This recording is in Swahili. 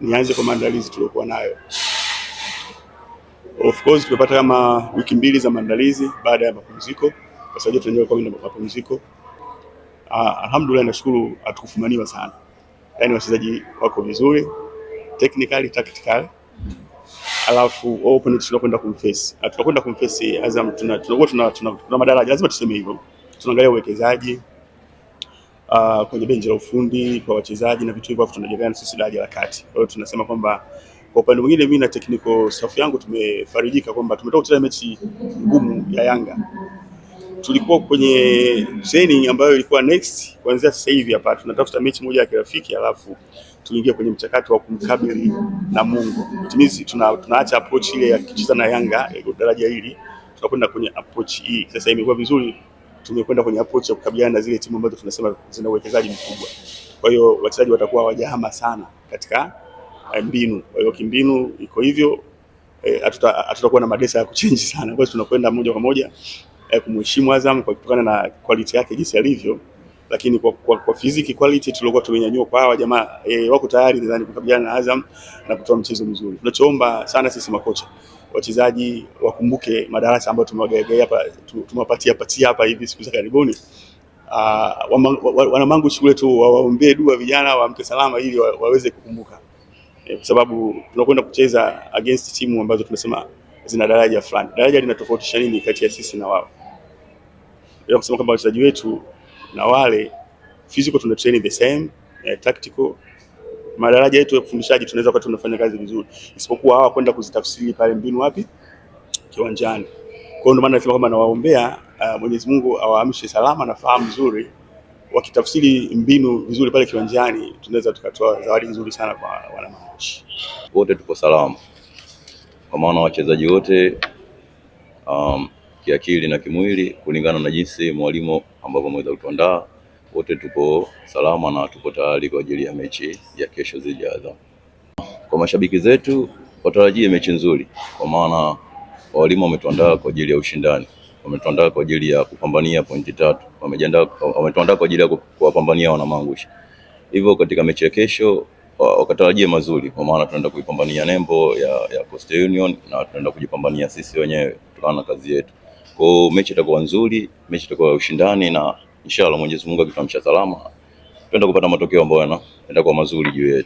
nianze kwa maandalizi tuliokuwa nayo. Of course tumepata kama wiki mbili za maandalizi baada ya mapumziko, kwa sababu tunaendelea kwa mapumziko. Alhamdulillah, nashukuru hatukufumaniwa sana. Yaani wachezaji wako vizuri technically, tactical. Alafu opponent tunakwenda kumface Azam, tuna madaraja, lazima tuseme hivyo. Tunaangalia uwekezaji kwenye benchi la ufundi kwa wachezaji na vitu hivyo, tunajengana sisi daraja la kati. Kwa hiyo tunasema kwamba kwa upande mwingine, mimi na technical staff yangu tumefarijika kwamba tumetoka kucheza mechi ngumu ya Yanga. Tulikuwa kwenye training ambayo ilikuwa next, kuanzia sasa hivi hapa tunatafuta mechi moja ya kirafiki, alafu tuingie kwenye mchakato wa kumkabili Namungo. Which means tunaacha approach ile ya kucheza na Yanga daraja hili, tunakwenda kwenye approach hii. Sasa imekuwa vizuri, tumekwenda kwenye approach ya kukabiliana na zile timu ambazo tunasema zina uwekezaji mkubwa. Kwa hiyo wachezaji watakuwa hawajahama sana katika mbinu. Kwa hiyo kimbinu iko hivyo, hatutakuwa na madesa ya kuchange sana. Kwa hiyo tunakwenda moja kwa moja kumheshimu Azam kwa kutokana na quality yake jinsi alivyo, lakini kwa physical quality tulikuwa tumenyanyua kwa hawa jamaa wako tayari nadhani kukabiliana na Azam na kutoa mchezo mzuri. Tunachoomba sana sisi makocha, wachezaji wakumbuke madarasa ambayo tumewagaia hapa, tumewapatia hapa hivi siku za karibuni. Wana Mangu shule tu waombee dua vijana waamke salama ili waweze kukumbuka, kwa sababu tunakwenda kucheza against timu ambazo tunasema zina daraja fulani. Daraja linatofautisha nini kati ya sisi na wao? Ndio kusema kwamba wachezaji wetu na wale physical tuna train the same, tactical madaraja yetu ya kufundishaji tunaweza kwa tunafanya kazi vizuri, isipokuwa hawa kwenda kuzitafsiri pale mbinu wapi kiwanjani. Kwa hiyo ndio maana nasema kwamba nawaombea Mwenyezi Mungu awaamshe salama na fahamu nzuri, wakitafsiri mbinu vizuri pale kiwanjani tunaweza tukatoa zawadi nzuri sana kwa wana Mangu. Wote tuko salama kwa maana wachezaji wote kiakili na kimwili kulingana na jinsi mwalimu ambavyo ameweza kutuandaa, wote tuko salama na tuko tayari kwa ajili ya mechi ya kesho dhidi ya Azam. Kwa mashabiki zetu watarajie mechi nzuri, kwa maana walimu wametuandaa kwa ajili ya ushindani, wametuandaa kwa ajili ya kupambania pointi 3, wametuandaa kwa ajili ya kuwapambania wana Mangu. Hivyo katika mechi ya kesho wakatarajia mazuri, kwa maana tunaenda kuipambania nembo ya Coastal Union na tunaenda kujipambania sisi wenyewe kutokana na kazi yetu. Kwa hiyo mechi itakuwa nzuri, mechi itakuwa ya ushindani, na inshallah Mwenyezi Mungu akituamsha salama tunaenda kupata matokeo ambayo yanaenda kwa mazuri juu yetu.